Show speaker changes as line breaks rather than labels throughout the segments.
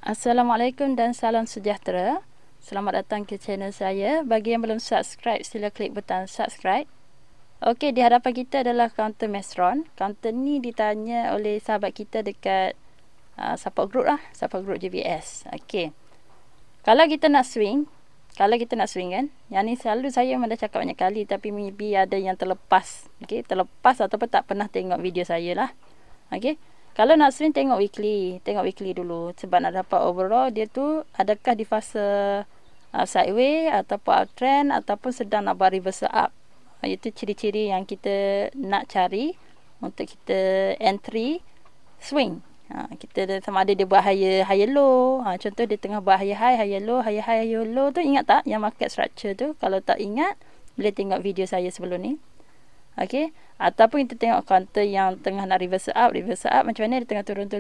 Assalamualaikum dan salam sejahtera. Selamat datang ke channel saya. Bagi yang belum subscribe, sila klik butang subscribe. Okey, di hadapan kita adalah kaunter Mesron. Kaunter ni ditanya oleh sahabat kita dekat support group lah, support group JBS. Okey. Kalau kita nak swing kan, yang ni selalu saya memang dah cakap banyak kali, tapi maybe ada yang terlepas. Okey, terlepas ataupun tak pernah tengok video saya lah. Okey. Kalau nak swing, tengok weekly dulu. Sebab nak dapat overall dia tu adakah di fasa sideway ataupun uptrend ataupun sedang nak buat reversal up. Itu ciri-ciri yang kita nak cari untuk kita entry swing. Kita sama ada dia buat higher low. Contoh dia tengah buat higher low tu, ingat tak yang market structure tu? Kalau tak ingat, boleh tengok video saya sebelum ni. Okey, ataupun kita tengok counter yang tengah nak reverse up macam mana dia tengah turun.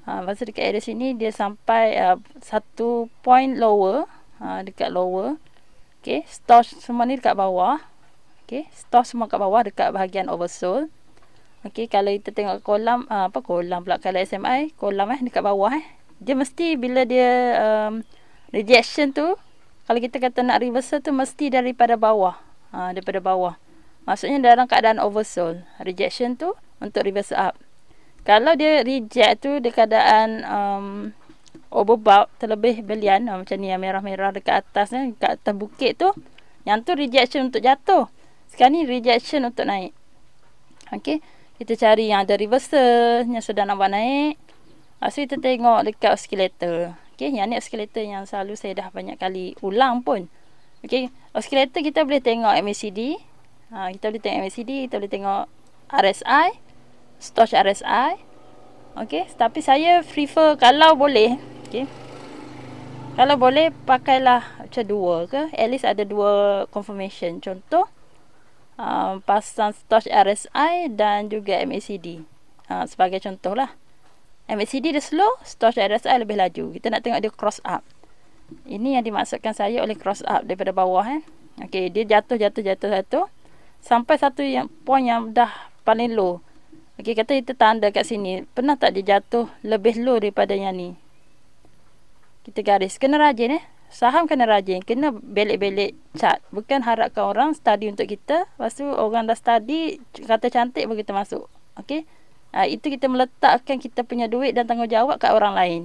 Masa dekat area sini dia sampai 1 point lower, dekat lower. Okey, stop semua ni dekat bawah. Okey, stop semua kat bawah dekat bahagian oversold. Okey, kalau kita tengok kolam pula, kalau SMI kolam dekat bawah dia mesti bila dia rejection tu, kalau kita kata nak reversal tu mesti daripada bawah. Daripada bawah. Maksudnya dalam keadaan oversold. Rejection tu untuk reverse up. Kalau dia reject tu di keadaan overbought, terlebih belian, macam ni yang merah-merah dekat atas ni, dekat atas bukit tu, yang tu rejection untuk jatuh. Sekarang ni rejection untuk naik. Okey, kita cari yang ada reversal, yang sedang nak buat naik. So kita tengok dekat oscillator. Okey, yang ni oscillator yang selalu saya dah banyak kali ulang pun. Okey, oscillator kita boleh tengok MACD. Kita boleh tengok MACD, kita boleh tengok RSI, Stoch RSI. Okey, tapi saya prefer kalau boleh, kalau boleh pakailah macam dua ke, at least ada dua confirmation. Contoh pasang Stoch RSI dan juga MACD. Sebagai contoh lah. MACD dia slow, Stoch RSI lebih laju. Kita nak tengok dia cross up. Ini yang dimaksudkan saya oleh cross up daripada bawah. Okey, dia jatuh sampai satu point yang dah paling low. Okey, kata kita tanda kat sini. Pernah tak dia jatuh lebih low daripada yang ni? Kita garis. Kena rajin Saham kena rajin. Kena belik-belik chart. Bukan harapkan orang study untuk kita. Lepas tu orang dah study, kata cantik baru kita masuk. Okey. Itu kita meletakkan kita punya duit dan tanggungjawab kat orang lain.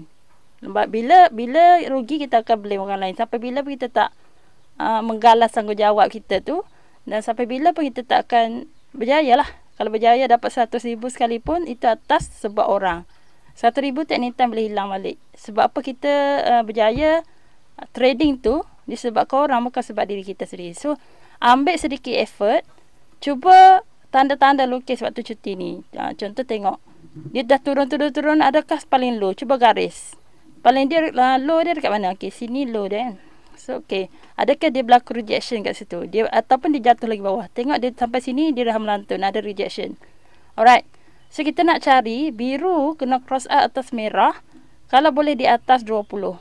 Bila rugi kita akan blame orang lain. Sampai bila pun kita tak menggalas tanggungjawab kita tu. Dan sampai bila pun kita tak akan berjaya lah. Kalau berjaya dapat 100,000 sekalipun, itu atas sebab orang. 100,000 tu anytime boleh hilang balik. Sebab apa kita berjaya trading tu disebabkan orang, bukan sebab diri kita sendiri. So, ambil sedikit effort. Cuba tanda-tanda lukis waktu cuti ni. Contoh tengok. Dia dah turun. Adakah paling low? Cuba garis. Paling dia low dia dekat mana? Okey, sini low dia kan. So, okey. Adakah dia berlaku rejection kat situ? Dia ataupun dia jatuh lagi bawah. Tengok dia sampai sini dia dah melantun, ada rejection. Alright. So kita nak cari biru kena cross out atas merah. Kalau boleh di atas 20.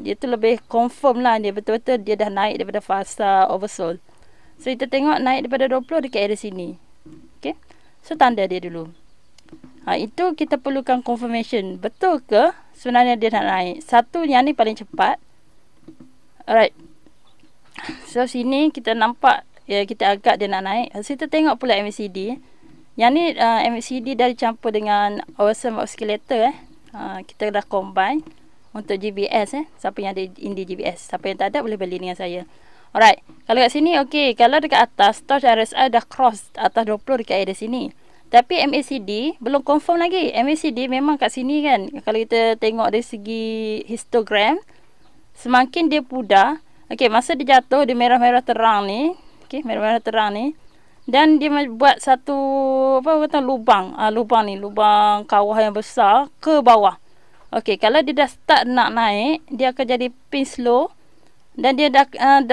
Dia tu lebih confirm lah, dia betul-betul dia dah naik daripada fasa oversold. So kita tengok naik daripada 20 dekat area sini. Okey. So tanda dia dulu. Itu kita perlukan confirmation. Betul ke sebenarnya dia nak naik? Satu yang ni paling cepat. Alright. So sini kita nampak kita agak dia nak naik. So kita tengok pula MACD. Yang ni MACD dah dicampur dengan awesome oscillator. Kita dah combine untuk GBS. Siapa yang ada Indi GBS, siapa yang tak ada boleh beli dengan saya. Alright. Kalau kat sini okey, kalau dekat atas Stoch RSI dah cross atas 20 dekat area sini. Tapi MACD belum confirm lagi. MACD memang kat sini kan. Kalau kita tengok dari segi histogram, semakin dia pudar. Okey, masa dia jatuh, dia merah-merah terang ni. Okey, merah-merah terang ni. Dan dia buat satu lubang. Lubang kawah yang besar ke bawah. Okey, kalau dia dah start nak naik, dia akan jadi pin slow. Dan dia dah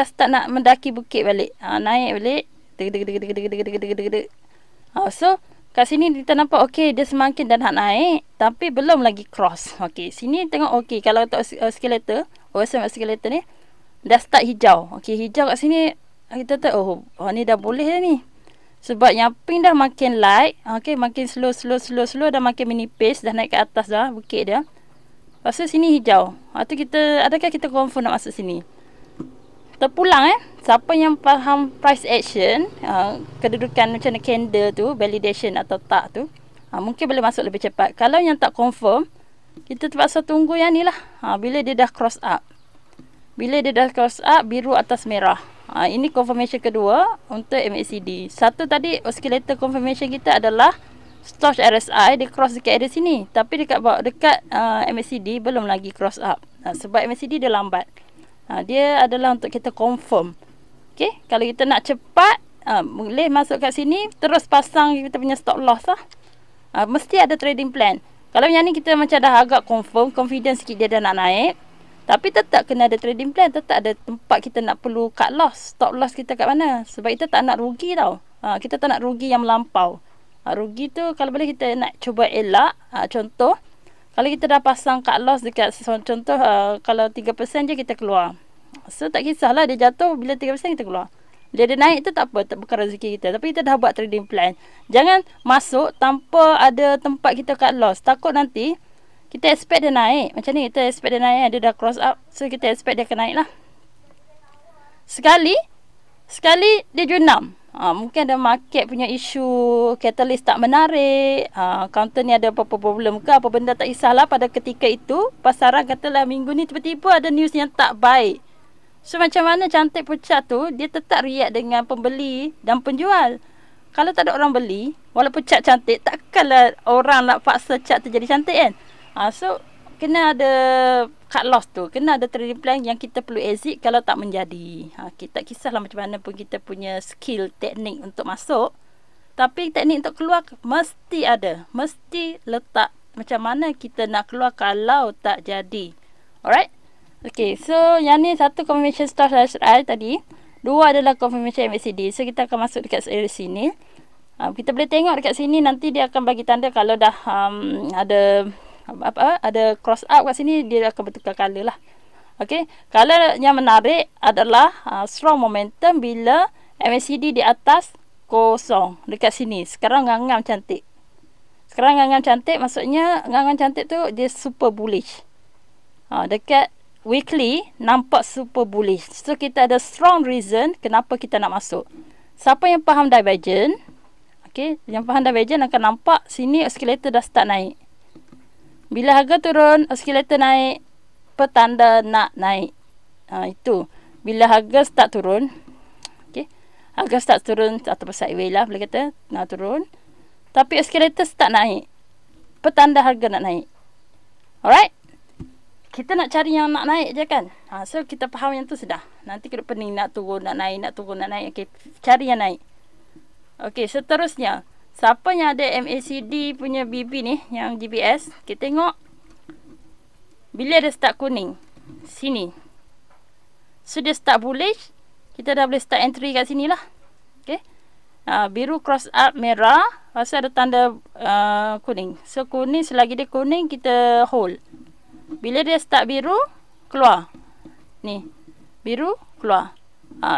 start nak mendaki bukit balik. Naik balik. So, kat sini kita nampak okey, dia semakin dah nak naik. Tapi belum lagi cross. Okey, sini tengok okey. Kalau untuk oscillator, oscillator ni, dah start hijau. Okey, hijau kat sini kita tahu ni dah boleh dah ni. Sebab yang pink dah makin light, okey, makin slow dah makin menipis, dah naik ke atas dah bukit dia. Lepas tu sini hijau. Tu kita, adakah kita confirm nak masuk sini? Terpulang siapa yang faham price action, kedudukan macam mana candle tu, validation atau tak tu, mungkin boleh masuk lebih cepat. Kalau yang tak confirm, kita terpaksa tunggu yang ni lah. Bila dia dah cross up. Bila dia dah cross up, biru atas merah. Ini confirmation kedua untuk MACD. Satu tadi, oscillator confirmation kita adalah Stoch RSI, dia cross dekat area sini. Tapi dekat MACD, belum lagi cross up. Sebab MACD dia lambat. Dia adalah untuk kita confirm. Okay, kalau kita nak cepat, boleh masuk kat sini, terus pasang kita punya stop loss lah. Mesti ada trading plan. Kalau yang ni kita macam dah agak confirm, confidence sikit dia dah nak naik, tapi tetap kena ada trading plan, tetap ada tempat kita nak perlu cut loss, stop loss kita kat mana. Sebab kita tak nak rugi tau. Kita tak nak rugi yang melampau. Rugi tu kalau boleh kita nak cuba elak. Contoh, kalau kita dah pasang cut loss dekat contoh, kalau 3% je kita keluar. So tak kisahlah dia jatuh, bila 3% kita keluar. Bila dia naik tu tak apa, tak bukan rezeki kita. Tapi kita dah buat trading plan. Jangan masuk tanpa ada tempat kita cut loss. Takut nanti kita expect dia naik. Macam ni kita expect dia naik, dia dah cross up. So kita expect dia akan naik lah. Sekali dia junam. Mungkin ada market punya isu, catalyst tak menarik, counter ni ada apa-apa problem ke, apa benda tak kisahlah. Pada ketika itu pasaran katalah minggu ni tiba-tiba ada news yang tak baik. So macam mana cantik pecah tu, dia tetap react dengan pembeli dan penjual. Kalau tak ada orang beli, walaupun cat cantik, takkanlah orang nak paksa cat tu jadi cantik kan. So kena ada cut loss tu, kena ada trading plan yang kita perlu exit kalau tak menjadi. Kita tak kisahlah macam mana pun kita punya skill, teknik untuk masuk, tapi teknik untuk keluar mesti ada. Mesti letak macam mana kita nak keluar kalau tak jadi. Alright. Okay, so yang ni satu confirmation Stoch RSI tadi, dua adalah confirmation MACD. So kita akan masuk dekat area sini. Kita boleh tengok dekat sini, nanti dia akan bagi tanda kalau dah ada cross up kat sini, dia akan bertukar color lah. Okay, kalau yang menarik adalah strong momentum bila MACD di atas kosong dekat sini. Sekarang ngangam cantik. Maksudnya ngangam cantik tu dia super bullish. Dekat weekly nampak super bullish. So kita ada strong reason kenapa kita nak masuk. Siapa yang faham divergent, yang faham divergent akan nampak sini oscillator dah start naik. Bila harga turun, oscillator naik, petanda nak naik. Itu. Bila harga start turun, harga start turun ataupun sideways lah boleh kata, nak turun. Tapi oscillator start naik, petanda harga nak naik. Alright? Kita nak cari yang nak naik je kan. So kita faham yang tu sudah. Nanti kita pening nak turun, nak naik, nak turun, nak naik. Cari yang naik. Seterusnya. Siapa yang ada MACD punya BB ni, yang GBS, kita tengok bila dia start kuning sini, so dia start bullish, kita dah boleh start entry kat sini lah. Biru cross up, merah, pasal ada tanda kuning. So kuning, selagi dia kuning kita hold. Bila dia start biru, keluar. Ni biru keluar.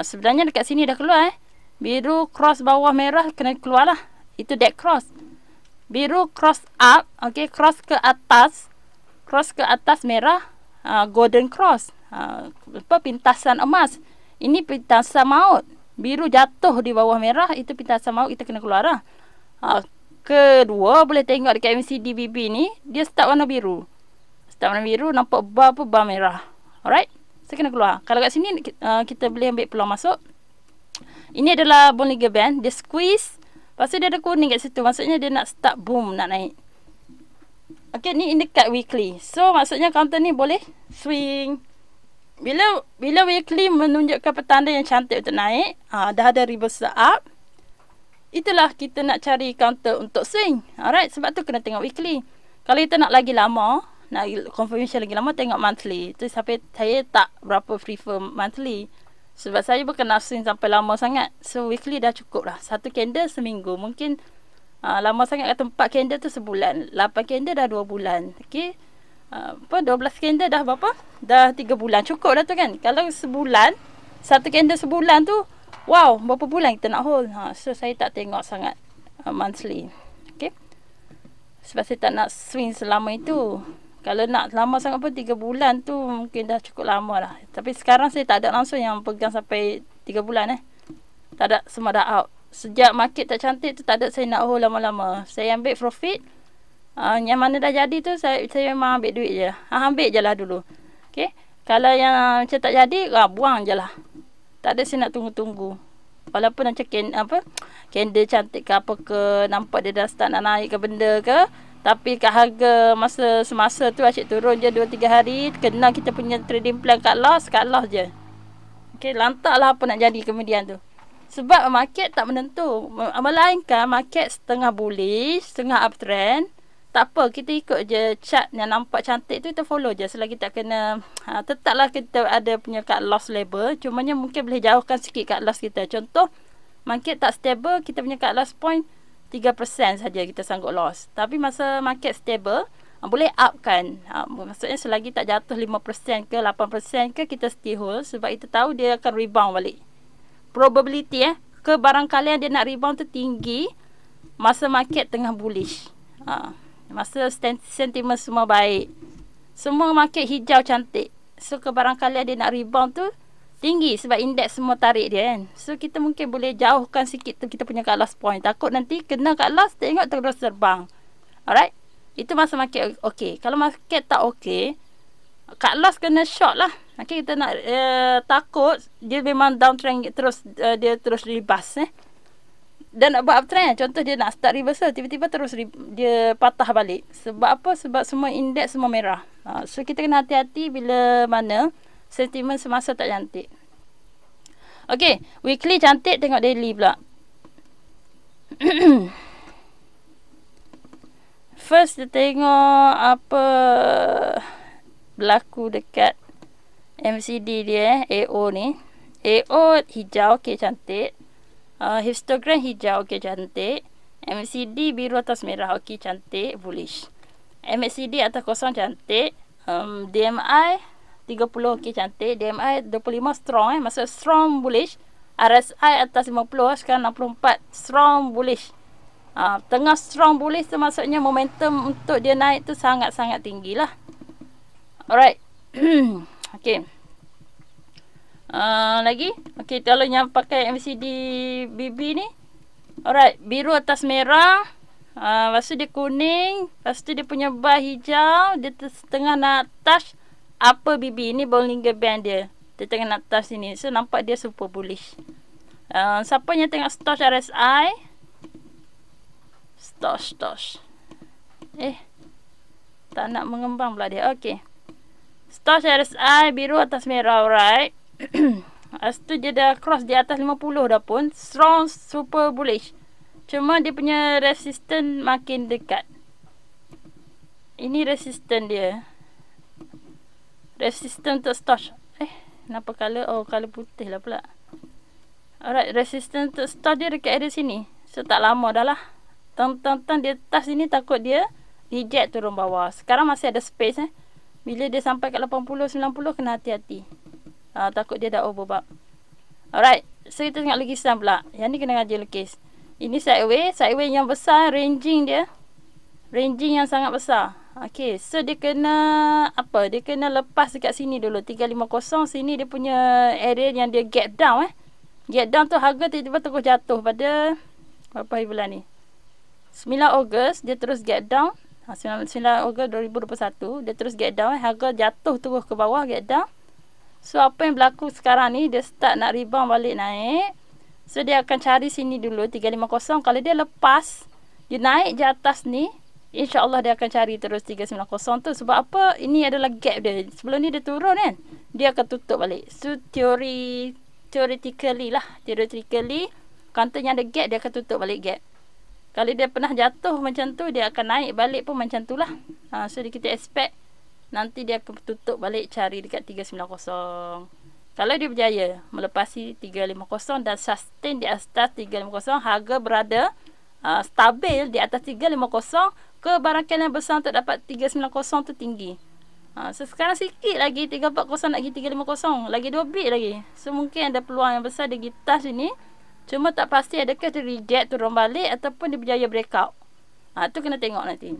Sebenarnya dekat sini dah keluar. Biru cross bawah merah, kena keluar lah. Itu dead cross. Biru cross up, cross ke atas merah, golden cross. Pintasan emas. Ini pintasan maut. Biru jatuh di bawah merah, itu pintasan maut, kita kena keluar lah. Kedua, boleh tengok dekat MACD BB ni, dia start warna biru. Nampak bar merah. Alright? So kena keluar. Kalau kat sini kita boleh ambil peluang masuk. Ini adalah Bollinger Band, dia squeeze. Lepas tu dia ada kuning kat situ. Maksudnya dia nak start boom, nak naik. Ni dekat weekly. So maksudnya counter ni boleh swing. Bila weekly menunjukkan petanda yang cantik untuk naik, dah ada reversal up, itulah kita nak cari counter untuk swing. Alright, sebab tu kena tengok weekly. Kalau kita nak lagi lama, nak confirmation lagi lama, tengok monthly. Tu sampai saya tak berapa prefer monthly. Sebab saya bukan nak swing sampai lama sangat. So weekly dah cukup lah. Satu candle seminggu. Mungkin lama sangat kata 4 candle tu sebulan. 8 candle dah 2 bulan. 12 candle dah berapa? Dah 3 bulan. Cukup dah tu kan. Kalau sebulan, satu candle sebulan tu, wow, berapa bulan kita nak hold. So saya tak tengok sangat monthly. Sebab saya tak nak swing selama itu. Kalau nak lama sangat pun 3 bulan tu mungkin dah cukup lama lah. Tapi sekarang saya tak ada langsung yang pegang sampai 3 bulan Tak ada, semua dah out. Sejak market tak cantik tu tak ada saya nak hold lama-lama. Saya ambil profit. Yang mana dah jadi tu saya memang ambil duit je. Ambil je lah dulu. Okay. Kalau yang macam tak jadi, buang je lah. Tak ada saya nak tunggu-tunggu. Walaupun macam candle cantik ke apa ke, nampak dia dah start nak naik ke benda ke, tapi kat harga semasa tu asyik turun je 2-3 hari, kena kita punya trading plan cut loss je. Okay, lantak lah apa nak jadi kemudian tu. Sebab market tak menentu. Melainkan market setengah bullish, setengah uptrend. Tak apa, kita ikut je chart yang nampak cantik tu, kita follow je. Selagi tak kena, tetaplah kita ada punya cut loss label. Cumanya mungkin boleh jauhkan sikit cut loss kita. Contoh, market tak stable, kita punya cut loss point 3% saja kita sanggup loss. Tapi masa market stable, boleh up kan. Maksudnya selagi tak jatuh 5% ke 8% ke, kita still hold. Sebab kita tahu dia akan rebound balik. Probability kebarangkalian dia nak rebound tu tinggi masa market tengah bullish. Masa sentiment semua baik. Semua market hijau cantik. So kebarangkalian dia nak rebound tu tinggi sebab indeks semua tarik dia kan. So kita mungkin boleh jauhkan sikit tu kita punya cut loss point. Takut nanti kena cut loss, tengok terus terbang. Alright? Itu masa market okey. Kalau market tak okey, cut loss kena short lah. Okay, kita nak takut dia memang downtrend terus, dia terus ribas dan nak buat uptrend. Contoh dia nak start reversal, tiba-tiba terus dia patah balik. Sebab apa? Sebab semua indeks semua merah. So kita kena hati-hati bila mana sentimen semasa tak cantik. Okay, weekly cantik, tengok daily pula. First kita tengok apa berlaku dekat MCD dia, AO ni. AO hijau, okey cantik. Histogram hijau, okey cantik. MCD biru atas merah, okey cantik, bullish. MACD atas kosong cantik. DMI 30, okey cantik. DMI 25 strong maksud strong bullish. RSI atas 50, sekarang 64 strong bullish. Tengah strong bullish tu maksudnya momentum untuk dia naik tu sangat-sangat tinggi lah. Alright. Okay. Lagi. Okay, kalau yang pakai MACD BB ni. Alright. Biru atas merah. Lepas tu dia kuning. Lepas tu dia punya bar hijau. Dia tengah nak touch apa BB. Ini Bollinger Band dia. Dia tengah nak touch sini. So nampak dia super bullish. Siapa yang tengok stoch RSI? Stoch. Tak nak mengembang pula dia. Okay. Stoch RSI biru atas merah. Alright. Lepas tu dia dah cross di atas 50 dah pun. Strong, super bullish. Cuma dia punya resistance makin dekat. Ini resistance dia. Resistance untuk stoch. Kenapa color? Oh, color putih lah pula. Alright, resistance untuk stoch dia dekat area sini. So tak lama dah lah. Tang dia touch sini, takut dia reject turun bawah. Sekarang masih ada space Bila dia sampai kat 80-90 kena hati-hati. Takut dia dah overbought. Alright, so kita tengok lukisan pula. Yang ni kena ngaji lukis. Ini sideways yang besar, ranging dia. Ranging yang sangat besar. Okay, so dia kena apa? Dia kena lepas dekat sini dulu 350. Sini dia punya area yang dia gap down Gap down tu harga tiba-tiba terus jatuh pada berapa hari bulan ni? 9 Ogos dia terus gap down. 9 Ogos 2021 dia terus gap down. Harga jatuh terus ke bawah, gap down. So apa yang berlaku sekarang ni, dia start nak rebound balik naik. So dia akan cari sini dulu 350. Kalau dia lepas, dia naik je atas ni, InsyaAllah dia akan cari terus 390 tu. Sebab apa? Ini adalah gap dia. Sebelum ni dia turun kan, dia akan tutup balik. So theoretically counter yang ada gap, dia akan tutup balik gap. Kalau dia pernah jatuh macam tu, dia akan naik balik pun macam tu lah. So kita expect nanti dia akan tutup balik, cari dekat 390. Kalau dia berjaya melepasi 350 dan sustain di atas 350, harga berada stabil di atas 350, kebarangkalian besar untuk dapat 390 tu tinggi. So sekarang sikit lagi 340 nak pergi 350, lagi 2 bit lagi. So mungkin ada peluang yang besar dia pergi touch ini. Cuma tak pasti adakah dia reject turun balik ataupun dia berjaya breakout. Tu kena tengok nanti.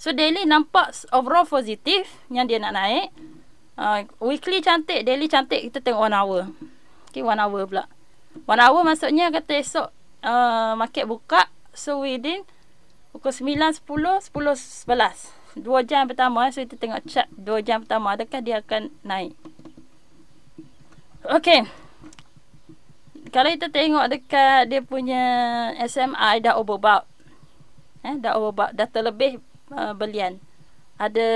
So daily nampak overall positif yang dia nak naik. Weekly cantik, daily cantik, kita tengok 1 hour. Okay, 1 hour pula. 1 hour maksudnya kata esok market buka. So within pukul 9, 10, 10, 11. 2 jam pertama. So kita tengok chart 2 jam pertama. Adakah dia akan naik. Okay. Kalau kita tengok dekat dia punya SMI dah overbought. Dah overbought. Dah terlebih belian. Ada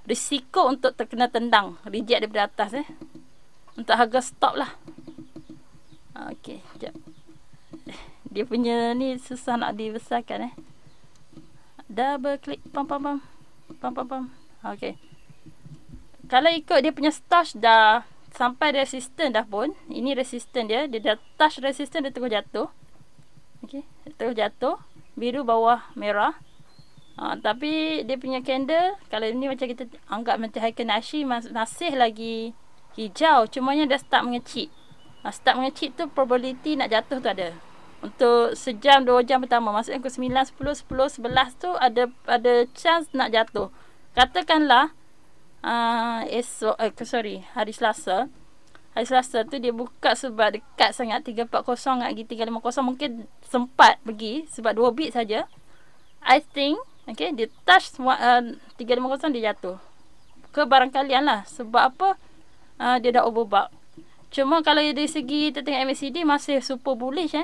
risiko untuk terkena tendang. Reject daripada atas. Untuk harga stop lah. Okay. Sekejap. Dia punya ni susah nak dibesarkan. Double click. Pam. Okay. Kalau ikut dia punya stop dah sampai resisten dah pun. Ini resisten dia. Dia dah touch resisten, dia terus jatuh. Okay. Terus jatuh. Biru bawah merah. Tapi dia punya candle, kalau ini macam kita anggap macam Heiken Ashi, masih lagi hijau. Cumanya dah start mengecik. Start mengecik tu probability nak jatuh tu ada. Untuk sejam, 2 jam pertama. Maksudnya ke 9, 10, 10, 11 tu ada chance nak jatuh. Katakanlah esok, hari Selasa. Hari Selasa tu dia buka sebab dekat sangat 340 lagi 350, mungkin sempat pergi sebab 2 bit saja. I think, okay, dia touch 350 dia jatuh. Kebarangkalian lah. Sebab apa? Dia dah overbought. Cuma kalau dari segi kita tengok MACD masih super bullish.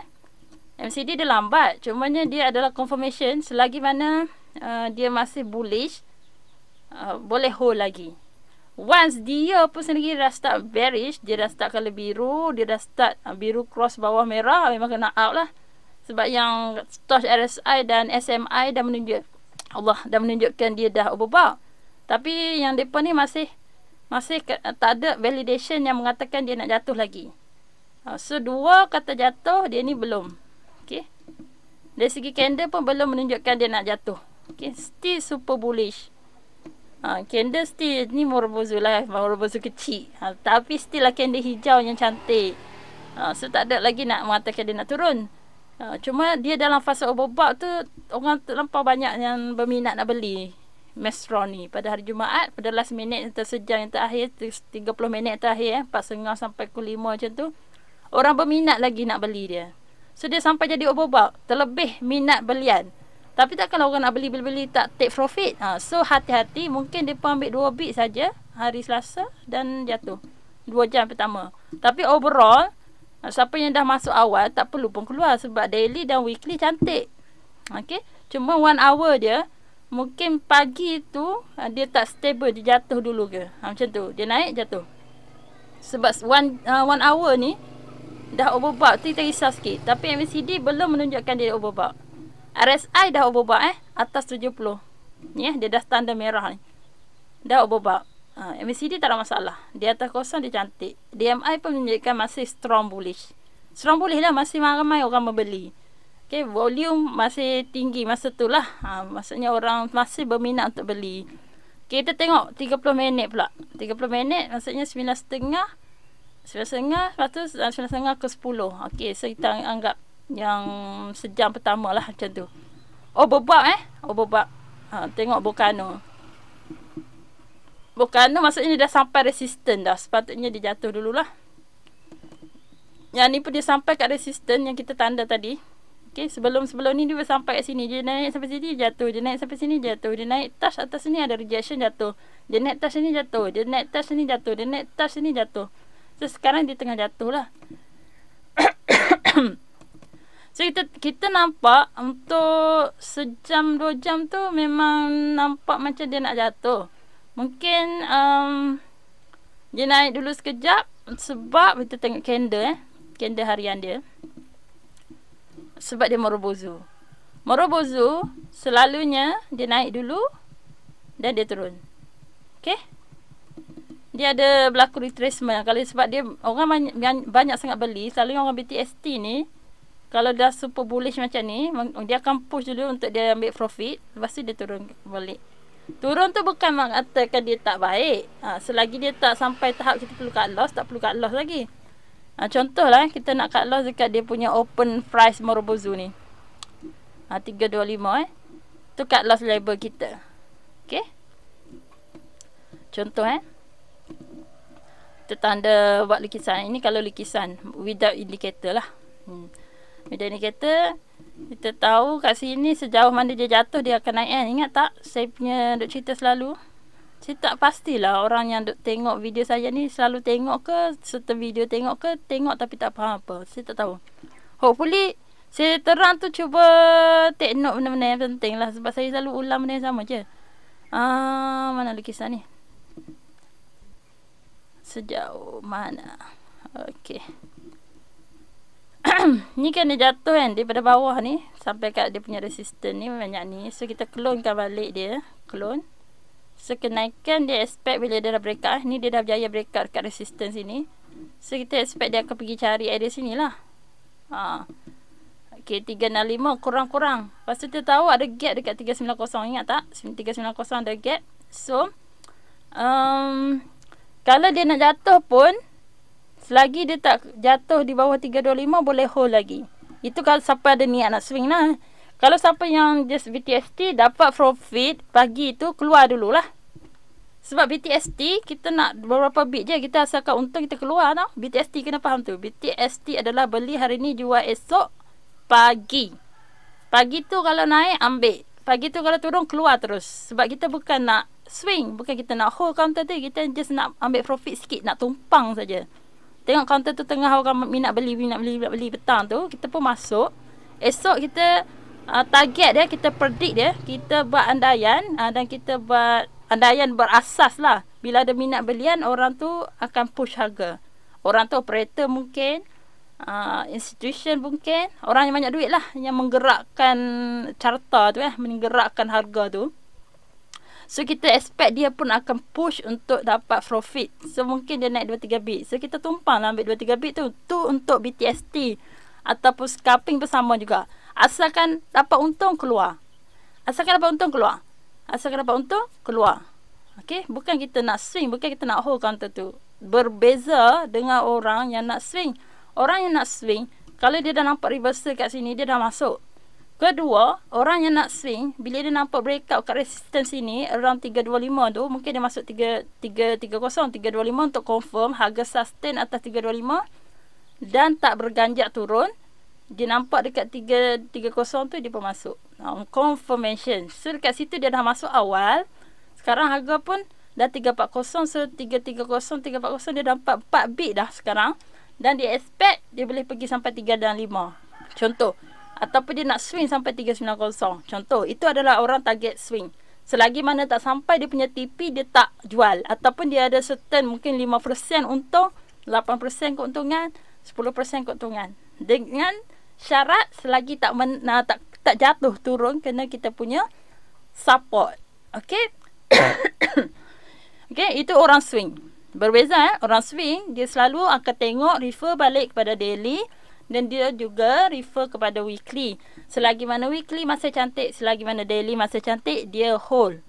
MACD dia lambat. Cumanya dia adalah confirmation. Selagi mana dia masih bullish, boleh hold lagi. Once dia pun sendiri dah start bearish, dia dah start colour biru, dia dah start biru cross bawah merah, memang kena out lah. Sebab yang touch RSI dan SMI dah menunjukkan dia dah overbought. Tapi yang depa ni masih tak ada validation yang mengatakan dia nak jatuh lagi. So 2 kata jatuh, dia ni belum. Okay. Dari segi candle pun belum menunjukkan dia nak jatuh. Okay. Still super bullish. Candle still ni Morobozu lah, Morobozu kecil. Tapi still lah candle hijau yang cantik. So tak ada lagi nak mengatakan dia nak turun. Cuma dia dalam fasa overbought tu, orang terlampau banyak yang berminat nak beli Mestron ni pada hari Jumaat, pada last minute atau sejam yang terakhir, 30 minit terakhir 4.30 sampai pukul 5 macam tu, orang berminat lagi nak beli dia. So dia sampai jadi overbought, terlebih minat belian. Tapi tak kalau orang nak beli tak take profit. So hati-hati, mungkin dia pun ambil 2 bit saja hari Selasa dan jatuh 2 jam pertama. Tapi overall, siapa yang dah masuk awal tak perlu pun keluar sebab daily dan weekly cantik. Okay. Cuma 1 hour dia, mungkin pagi tu dia tak stable, dia jatuh dulu ke. Macam tu, dia naik jatuh. Sebab 1 hour ni dah overbought, tu kita risau sikit. Tapi MACD belum menunjukkan dia overbought. RSI dah overbought atas 70. Ni dia dah standar merah ni. Dah overbought. MACD tak ada masalah. Di atas kosong dia cantik. DMI pun menunjukkan masih strong bullish. Strong bullish lah, masih ramai orang membeli. Okay, volume masih tinggi masa tu lah. Maksudnya orang masih berminat untuk beli. Okay, kita tengok 30 minit pula. 30 minit maksudnya 9.30. 9.30, lepas tu 9.30 ke 10. Okay, so kita anggap yang sejam pertama lah macam tu. Overbought overbought. Tengok Volcano. Volcano maksudnya dia dah sampai resisten dah. Sepatutnya dia jatuh dululah. Yang ni pun dia sampai kat resisten yang kita tanda tadi. Okay, sebelum ni dia sampai kat sini. Dia naik sampai sini jatuh. Dia naik sampai sini jatuh. Dia naik touch atas sini ada rejection jatuh. Dia naik touch sini jatuh. Dia naik touch sini jatuh. Dia naik touch sini jatuh. So sekarang dia tengah jatuh lah. So kita nampak untuk sejam 2 jam tu memang nampak macam dia nak jatuh. Mungkin dia naik dulu sekejap sebab kita tengok candle candle harian dia. Sebab dia Morobozu. Morobozu selalunya dia naik dulu dan dia turun. Okay? Dia ada berlaku retracement. Kalau sebab dia orang banyak sangat beli, selalu orang BTST ni kalau dah super bullish macam ni, dia akan push dulu untuk dia ambil profit, lepas tu dia turun balik. Turun tu bukan mengatakan dia tak baik. Selagi dia tak sampai tahap kita perlu cut loss, tak perlu cut loss lagi. Contohlah kita nak cut loss dekat dia punya open price Morobozu ni. 325 Tu tu cut loss level kita. Okey. Contoh kita tanda buat lukisan. Ini kalau lukisan without indicator lah. Without indicator, kita tahu kat sini sejauh mana dia jatuh dia akan naik kan. Ingat tak saya punya duk cerita selalu? Saya tak pastilah orang yang duk tengok video saya ni selalu tengok ke, serta video tengok ke, tengok tapi tak faham apa. Saya tak tahu. Hopefully saya terang tu cuba take note benda-benda yang penting lah. Sebab saya selalu ulang benda yang sama je. Mana lukisan ni? Sejauh mana? Okey. Ni kan dia jatuh kan daripada bawah ni sampai kat dia punya resistance ni banyak ni. So kita clonekan balik dia. Clone. So kenaikan dia expect bila dia dah break out. Ni dia dah berjaya break out kat resistance sini. So kita expect dia akan pergi cari area sini lah. Okey, 365 kurang-kurang. Lepas tu kita tahu ada gap dekat 390. Ingat tak? 390 ada gap. So kalau dia nak jatuh pun, selagi dia tak jatuh di bawah 325, boleh hold lagi. Itu kalau siapa ada niat nak swing lah. Kalau siapa yang just BTST, dapat profit pagi tu, keluar dululah. Sebab BTST, kita nak beberapa bit je. Kita asalkan untung, kita keluar tau. BTST, kena faham tu. BTST adalah beli hari ni, jual esok, pagi. Pagi tu kalau naik, ambil. Pagi tu kalau turun, keluar terus. Sebab kita bukan nak swing, bukan kita nak hold counter tu, kita just nak ambil profit sikit, nak tumpang saja. Tengok counter tu tengah orang minat beli petang tu, kita pun masuk. Esok kita target dia, kita predict dia, kita buat andaian dan kita buat andaian berasas lah. Bila ada minat belian, orang tu akan push harga. Orang tu operator mungkin, institution mungkin, orang yang banyak duit lah, yang menggerakkan carta tu menggerakkan harga tu. So kita expect dia pun akan push untuk dapat profit. So mungkin dia naik 2-3 bit. So kita tumpang lah ambil 2-3 bit tu. Tu untuk BTST. Ataupun scalping pun sama juga. Asalkan dapat untung, keluar. Asalkan dapat untung, keluar. Asalkan dapat untung, keluar. Okay. Bukan kita nak swing. Bukan kita nak hold counter tu. Berbeza dengan orang yang nak swing. Orang yang nak swing, kalau dia dah nampak reversal kat sini, dia dah masuk. Kedua, orang yang nak swing, bila dia nampak breakout kat resistance sini, around 325 tu, mungkin dia masuk 325 untuk confirm harga sustain atas 325 dan tak berganjak turun. Dia nampak dekat 330 tu, dia pun masuk. Confirmation. So, dekat situ dia dah masuk awal. Sekarang harga pun dah 340, so 330, 340, dia dah 4 bit dah sekarang. Dan dia expect, dia boleh pergi sampai 305. Contoh. Ataupun dia nak swing sampai 390. Contoh, itu adalah orang target swing. Selagi mana tak sampai dia punya TP, dia tak jual. Ataupun dia ada certain mungkin 5% untung, 8% keuntungan, 10% keuntungan. Dengan syarat selagi tak jatuh turun, kena kita punya support. Okay? Okay, itu orang swing. Berbeza orang swing, dia selalu akan tengok, refer balik kepada daily. Dan dia juga refer kepada weekly. Selagi mana weekly masih cantik, selagi mana daily masih cantik, dia hold.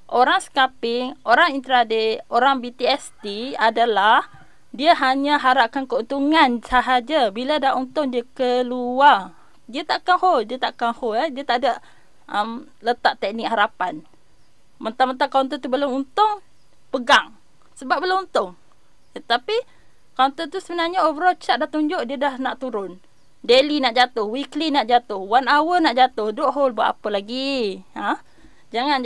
Orang scalping, orang intraday, orang BTST adalah dia hanya harapkan keuntungan sahaja. Bila dah untung, dia keluar. Dia takkan hold. Dia takkan hold. Dia tak ada letak teknik harapan. Mentang-mentang counter tu belum untung, pegang. Sebab belum untung. Tapi counter tu sebenarnya overall chart dah tunjuk dia dah nak turun. Daily nak jatuh, weekly nak jatuh, 1 hour nak jatuh. Duk hold buat apa lagi? Jangan.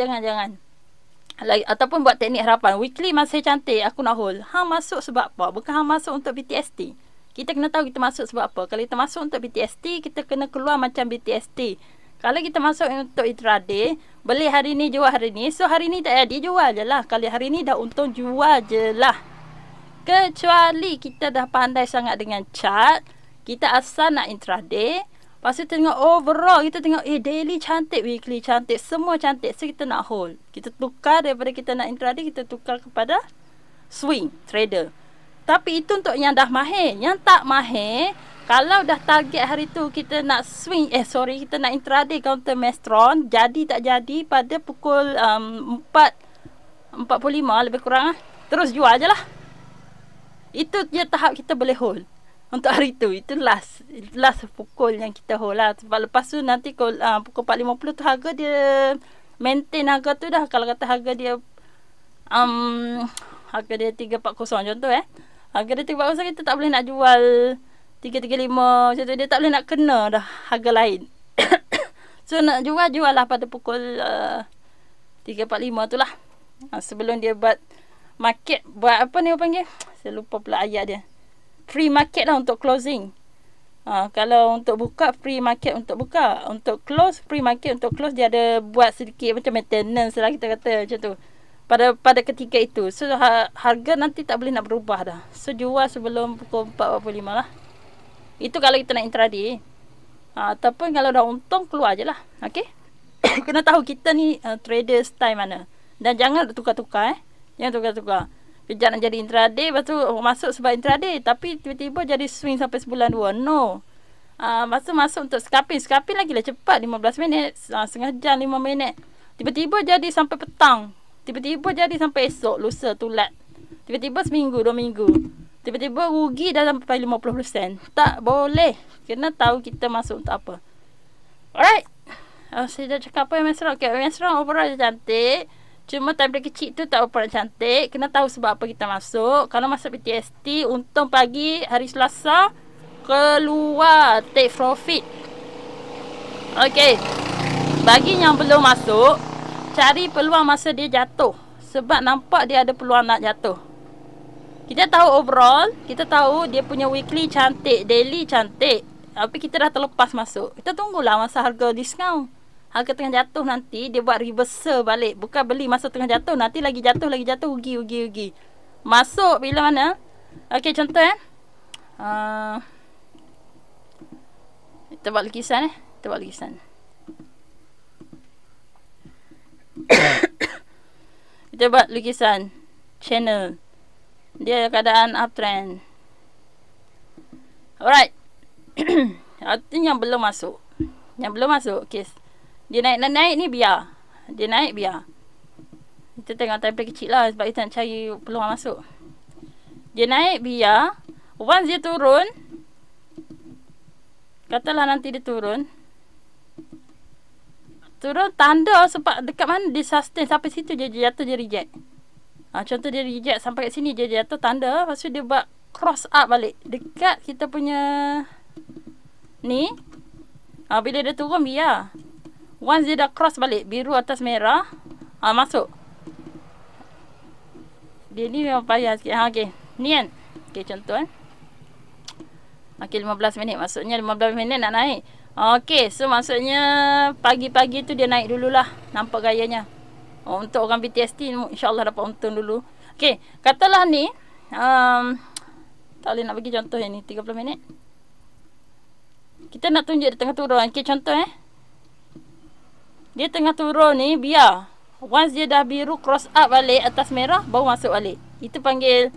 Ataupun buat teknik harapan. Weekly masih cantik, aku nak hold. Hang masuk sebab apa? Bukan hang masuk untuk BTST. Kita kena tahu kita masuk sebab apa. Kalau kita masuk untuk BTST, kita kena keluar macam BTST. Kalau kita masuk untuk intraday, beli hari ni, jual hari ni. So hari ni tak jadi, jual je lah. Kalau hari ni dah untung, jual je lah. Kecuali kita dah pandai sangat dengan chart, kita asal nak intraday, lepas tu tengok overall, kita tengok daily cantik, weekly cantik, semua cantik, so kita nak hold. Kita tukar daripada kita nak intraday, kita tukar kepada swing trader. Tapi itu untuk yang dah mahir. Yang tak mahir, kalau dah target hari tu kita nak swing, kita nak intraday counter Mestron, jadi tak jadi pada pukul 4.45 lebih kurang, terus jual je lah. Itu je tahap kita boleh hold. untuk hari tu. Itu last pukul yang kita hold lah. Sebab lepas tu nanti pukul 4.50 tu harga dia maintain harga tu dah. Kalau kata harga dia harga dia 340 contoh harga dia 340, kita tak boleh nak jual 335 macam tu. Dia tak boleh nak kena dah harga lain. So nak jual lah pada pukul 3.45 tu lah. Sebelum dia buat market, buat apa ni orang panggil, saya lupa pula ayat dia, free market lah untuk closing. Kalau untuk buka, free market untuk buka. Untuk close, free market untuk close. Dia ada buat sedikit macam maintenance lah, kita kata macam tu, pada ketika itu. So harga nanti tak boleh nak berubah dah. So jual sebelum pukul 4.45 lah. Itu kalau kita nak intraday. Ataupun kalau dah untung, keluar je lah. Okay. Kena tahu kita ni trader style mana. Dan jangan tukar-tukar jangan tukar-tukar. Kejap nak jadi intraday, lepas tu masuk sebab intraday, tapi tiba-tiba jadi swing sampai sebulan 2. No. Masuk untuk scalping lagi lah cepat, 15 minit, setengah jam, 5 minit. Tiba-tiba jadi sampai petang. Tiba-tiba jadi sampai esok, lusa, tulat. Tiba-tiba seminggu, 2 minggu. Tiba-tiba rugi dah sampai 50%. Tak boleh. Kena tahu kita masuk untuk apa. Alright. Saya dah cakap apa yang Mesra. Okay, Mesra overall dia cantik. Cuma time dia kecil tu tak berapa cantik. Kena tahu sebab apa kita masuk. Kalau masuk PTST, untung pagi hari Selasa, keluar take profit. Okay. Bagi yang belum masuk, cari peluang masa dia jatuh. Sebab nampak dia ada peluang nak jatuh. Kita tahu overall, kita tahu dia punya weekly cantik, daily cantik. Tapi kita dah terlepas masuk. Kita tunggulah masa harga diskaun. Harga tengah jatuh nanti, dia buat reversal balik. Bukan beli masa tengah jatuh, nanti lagi jatuh, rugi. Masuk bila mana? Okey, contoh kita buat lukisan kita buat lukisan channel. Dia keadaan uptrend. Alright. Artinya yang belum masuk. Okay. Dia naik ni biar. Kita tengok time kecil lah, sebab kita nak cari peluang masuk. Dia naik biar. Once dia turun, katalah nanti dia turun tanda sebab dekat mana dia sustain sampai situ, dia jatuh, dia reject. Contoh dia reject sampai kat sini, dia jatuh tanda. Lepas tu dia buat cross up balik dekat kita punya ni. Bila dia turun biar. Once dia dah cross balik, biru atas merah, masuk. Dia ni memang payah sikit. Okay. Ni kan. Okay, contoh Okay, 15 minit. Maksudnya 15 minit nak naik. Okay, so maksudnya pagi-pagi tu dia naik dululah. Nampak gayanya. Untuk orang BTST, insyaAllah dapat untung dulu. Okay, katalah ni. Tak boleh nak bagi contoh yang ni. 30 minit. Kita nak tunjuk dia tengah turun. Okay, contoh dia tengah turun ni, biar. Once dia dah biru, cross up balik atas merah, baru masuk balik. Itu panggil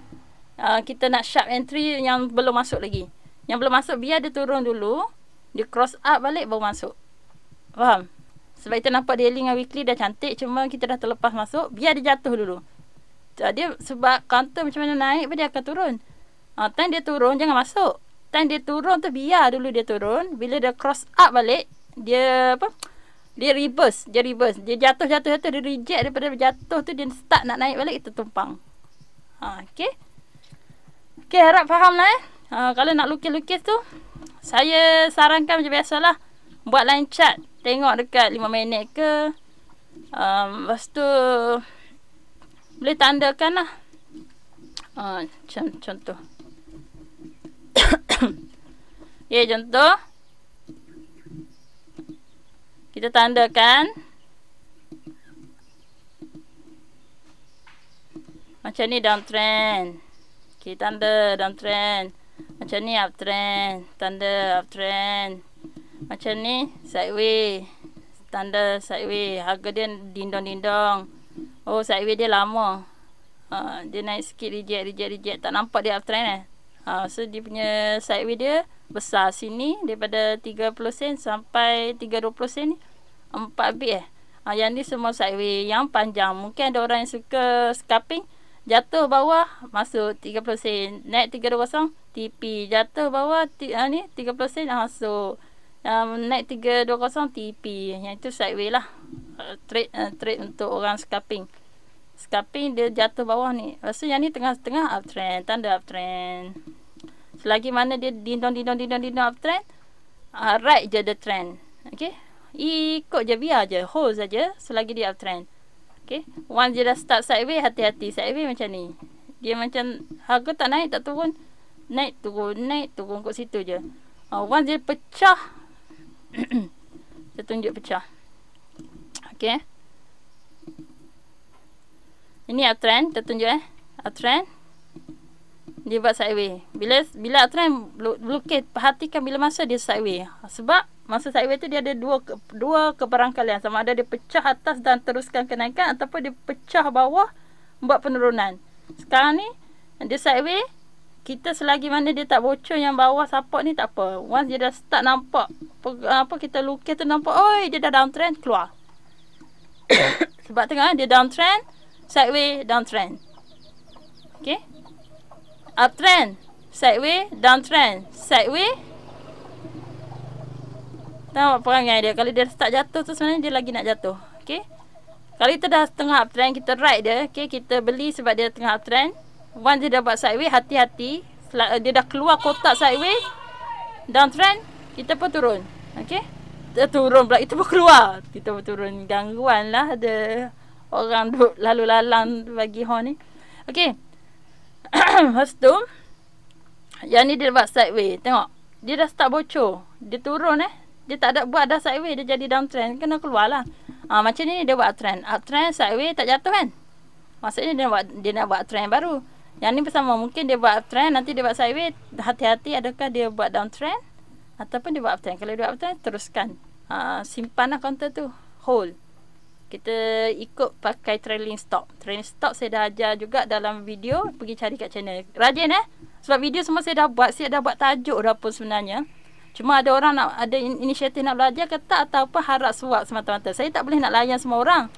kita nak sharp entry yang belum masuk lagi. Yang belum masuk, biar dia turun dulu. Dia cross up balik, baru masuk. Faham? Sebab kita nampak daily dengan weekly dah cantik. Cuma kita dah terlepas masuk, biar dia jatuh dulu. Dia sebab counter macam mana naik, dia akan turun. Time dia turun, jangan masuk. Time dia turun tu, biar dulu dia turun. Bila dia cross up balik, dia reverse. Dia jatuh, dia reject. Daripada jatuh tu, dia start nak naik balik, kita tumpang. Okay, harap faham lah kalau nak lukis-lukis tu, saya sarankan macam biasalah, buat line chart. Tengok dekat 5 minit ke. Lepas tu boleh tandakan lah. Contoh. Okay, contoh. Kita tandakan. Macam ni downtrend. Okay, tanda downtrend. Macam ni uptrend. Tanda uptrend. Macam ni sideways. Tanda sideways. Harga dia dindong-dindong. Oh, sideways dia lama. Dia naik sikit, reject. Tak nampak dia uptrend so dia punya sideways dia besar sini. Daripada 30 sen sampai 320 sen ni 4 bit Yang ni semua sideways yang panjang. Mungkin ada orang yang suka scalping, Jatuh bawah masuk 30 sen. Naik 320 TP. Jatuh bawah ni 30 sen masuk. Naik 320 TP. Yang itu sideway lah. Trade untuk orang scalping. Scalping dia jatuh bawah ni. Lepas tu yang ni tengah-tengah uptrend. Tanda uptrend. Selagi mana dia dindong uptrend, right je the trend. Okay. Ikut je, biar je. Hold saja selagi dia uptrend. Okay. Once dia dah start sideway, hati-hati. Sideway macam ni. Dia macam harga tak naik, tak turun. Naik, turun. Kat situ je. Once dia pecah. Saya tunjuk pecah. Okay. Ini uptrend. Kita tunjuk uptrend. Dia buat sideway. Bila uptrend lukis, perhatikan bila masa dia sideway. Sebab masa sideway tu dia ada dua kebarangkalian. Sama ada dia pecah atas dan teruskan kenaikan, ataupun dia pecah bawah buat penurunan. Sekarang ni dia sideway. Kita selagi mana dia tak bocor yang bawah support ni, tak apa. Once dia dah start nampak kita lukis tu nampak, oi dia dah downtrend, keluar. Sebab tengah dia downtrend, sideway, downtrend. Okay. Uptrend, sideway, downtrend, sideway. Tengok perangai dia. Kalau dia start jatuh tu sebenarnya dia lagi nak jatuh. Okay. Kalau kita dah tengah uptrend, kita ride dia. Okay. Kita beli sebab dia tengah uptrend. Once dia dah buat sideway, hati-hati. Dia dah keluar kotak sideway, downtrend, kita pun turun. Okay. Kita turun pula. Kita pun keluar. Kita pun turun. Gangguan lah. Ada orang duduk lalu-lalang bagi horn ni. Okay. Lepas tu, yang ni dia buat sideway. Tengok. Dia dah start bocor. Dia turun Dia tak ada buat dah sideway. Dia jadi downtrend. Kena keluar lah. Macam ni dia buat uptrend. Uptrend, sideway tak jatuh kan. Maksudnya dia nak buat uptrend baru. Yang ni bersama. Mungkin dia buat uptrend. Nanti dia buat sideway. Hati-hati adakah dia buat downtrend. Ataupun dia buat uptrend. Kalau dia buat uptrend, teruskan. Simpan lah counter tu. Hold. Kita ikut pakai trailing stop. Trailing stop saya dah ajar juga dalam video. Pergi cari kat channel. Rajin Sebab video semua saya dah buat. Saya dah buat tajuk dah pun sebenarnya. Cuma ada orang nak ada inisiatif nak belajar ke tak, ataupun harap suap semata-mata. Saya tak boleh nak layan semua orang.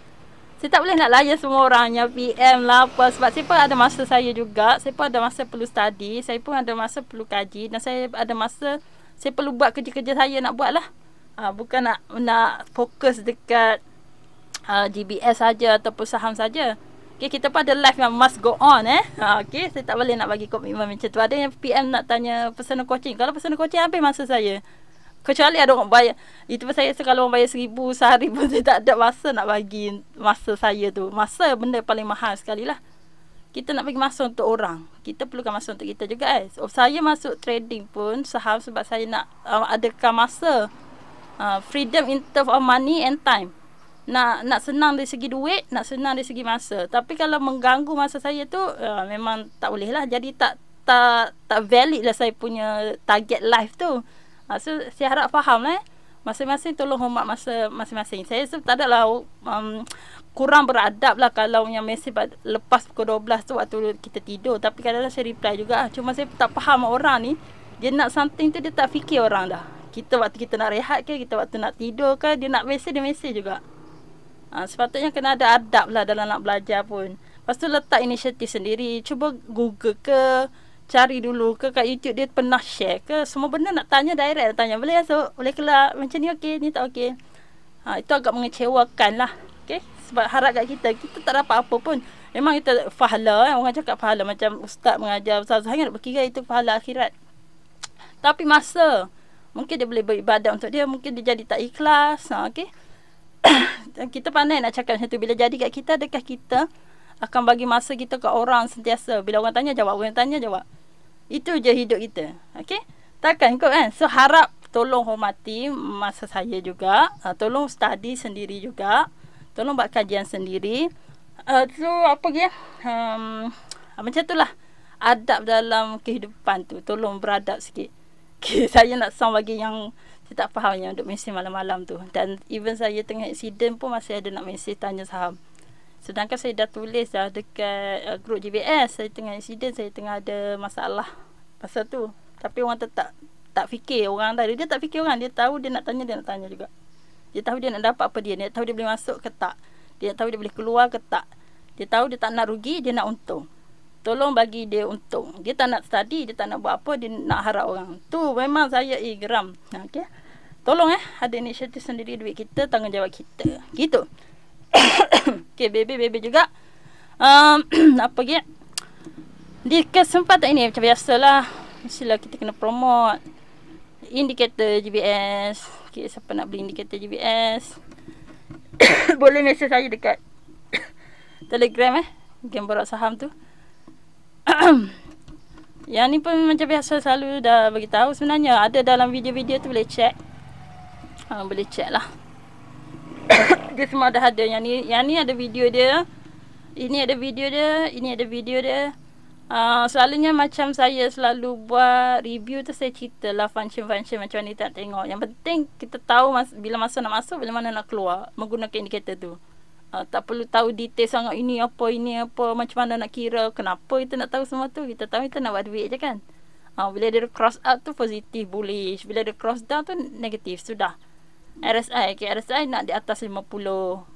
Saya tak boleh nak layan semua orang yang PM lah apa. Sebab saya pun ada masa saya juga. Saya pun ada masa perlu study. Saya pun ada masa perlu kaji. Dan saya ada masa saya perlu buat kerja-kerja saya nak buat lah. Bukan nak fokus dekat GBS saja ataupun saham saja. Okay, kita pun ada live yang must go on okay, saya tak boleh nak bagi komitmen macam tu. Ada yang PM nak tanya personal coaching. Kalau personal coaching habis masa saya. Kecuali ada orang bayar. Itu pun saya kalau orang bayar 1,000 sehari pun saya tak ada masa nak bagi masa saya tu. Masa benda paling mahal sekali lah. Kita nak bagi masa untuk orang. Kita perlukan masa untuk kita juga So, saya masuk trading pun saham sebab saya nak adakan masa. Freedom in terms of money and time. Nak senang dari segi duit, nak senang dari segi masa. Tapi kalau mengganggu masa saya tu, memang tak boleh lah. Jadi tak valid lah saya punya target life tu. So saya harap faham masing-masing tolong hormat masa masing-masing. Saya tak ada lah kurang beradab lah kalau yang mesej lepas pukul 12 tu waktu kita tidur. Tapi kadang-kadang saya reply juga. Cuma saya tak faham orang ni. Dia nak something tu dia tak fikir orang dah. Kita waktu kita nak rehat ke, kita waktu nak tidur ke, dia nak mesej, dia mesej juga. Sepatutnya kena ada adab lah dalam nak belajar pun. Lepas tu letak inisiatif sendiri. Cuba Google ke, cari dulu ke kat YouTube dia pernah share ke. Semua benda nak tanya direct. Tanya boleh so, boleh kelak macam ni okey, ni tak okey. Itu agak mengecewakan lah. Okay? Sebab harap kat kita tak dapat apa pun. Memang kita pahala orang cakap pahala. Macam ustaz mengajar, ustaz sangat berkira itu pahala akhirat. Tapi masa mungkin dia boleh beribadat untuk dia. Mungkin dia jadi tak ikhlas. Okay? Kita pandai nak cakap macam tu. Bila jadi kat kita, adakah kita akan bagi masa kita kat orang sentiasa. Bila orang tanya jawab, orang tanya jawab. Itu je hidup kita. Okay? Takkan kot kan. So harap tolong hormati masa saya juga. Tolong study sendiri juga. Tolong buat kajian sendiri. So apa dia macam tu lah adab dalam kehidupan tu. Tolong beradab sikit. Okay, saya nak sound bagi yang saya tak faham yang duk mesej malam-malam tu. Dan even saya tengah accident pun masih ada nak mesej tanya saham. Sedangkan saya dah tulis dah dekat grup GBS. Saya tengah accident, saya tengah ada masalah pasal tu. Tapi orang tetap tak fikir orang tadi. Dia tak fikir orang. Dia tahu dia nak tanya juga. Dia tahu dia nak dapat apa dia. Dia tahu dia boleh masuk ke tak. Dia tahu dia boleh keluar ke tak. Dia tahu dia tak nak rugi, dia nak untung. tolong bagi dia untung. Dia tak nak study, dia tak nak buat apa, dia nak harap orang. Tu memang saya geram. Okey. Tolong ada inisiatif sendiri, duit kita, tanggungjawab kita. Gitu. Okey, baby juga. Apa lagi? Di kesempatan ini macam biasalah, mestilah kita kena promote indikator GBS. Okay, siapa nak beli indikator GBS boleh message saya dekat Telegram Game Borak Saham tu. Yang ni pun macam biasa selalu dah bagi tahu, sebenarnya ada dalam video-video tu, boleh check. Boleh check lah. Dia semua dah ada. Yang ni ada video dia. Ini ada video dia. Ini ada video dia. Selalunya macam saya selalu buat review tu, saya cerita lah function macam mana kita nak tengok. Yang penting kita tahu bila masa nak masuk, bila mana nak keluar menggunakan indikator tu. Tak perlu tahu detail sangat, ini apa, macam mana nak kira, kenapa kita nak tahu semua tu. Kita tahu kita nak buat duit je kan. Bila dia cross up tu positif, bullish. Bila dia cross down tu negatif, sudah. RSI, RSI nak di atas 50,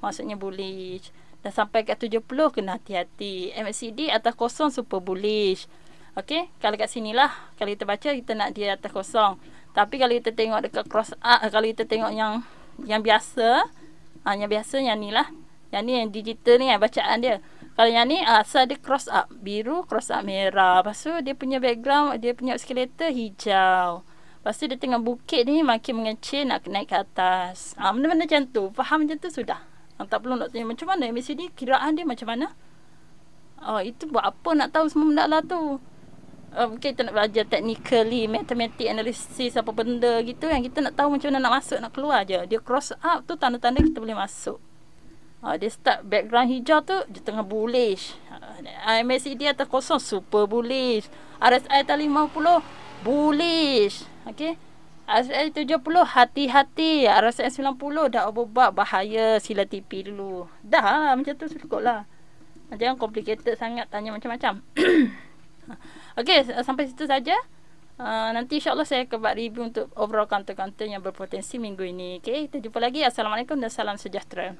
maksudnya bullish. Dah sampai kat 70, kena hati-hati. MACD atas kosong, super bullish. Okey, kalau kat sini lah, kalau kita baca, kita nak dia atas kosong. Tapi kalau kita tengok dekat cross up, kalau kita tengok yang biasa, yang ni lah. Yang ni yang digital ni, bacaan dia. Kalau yang ni, asal dia cross up biru, cross up merah. Lepas tu dia punya background, dia punya skeleton hijau. Lepas tu dia tengah bukit ni makin mengecil, nak naik ke atas. Benda-benda macam tu. Faham macam tu sudah. Tak perlu nak tanya macam mana MACD, kiraan dia macam mana. Itu buat apa nak tahu semua benda lah tu. Kita nak belajar technically, mathematic analysis, apa benda gitu. Yang kita nak tahu macam mana nak masuk, nak keluar je. Dia cross up tu tanda-tanda kita boleh masuk. Dia start background hijau tu, dia tengah bullish. MACD atas kosong, super bullish. RSI atas 50, bullish. Okay. RSI 70, hati-hati. RSI 90, dah overbought, bahaya, sila TP dulu. Dah lah, macam tu cukup lah. Jangan complicated sangat, tanya macam-macam. Okay, sampai situ saja. Nanti insyaAllah saya akan buat review untuk overall counter-counter yang berpotensi minggu ini. Okay, kita jumpa lagi. Assalamualaikum dan salam sejahtera.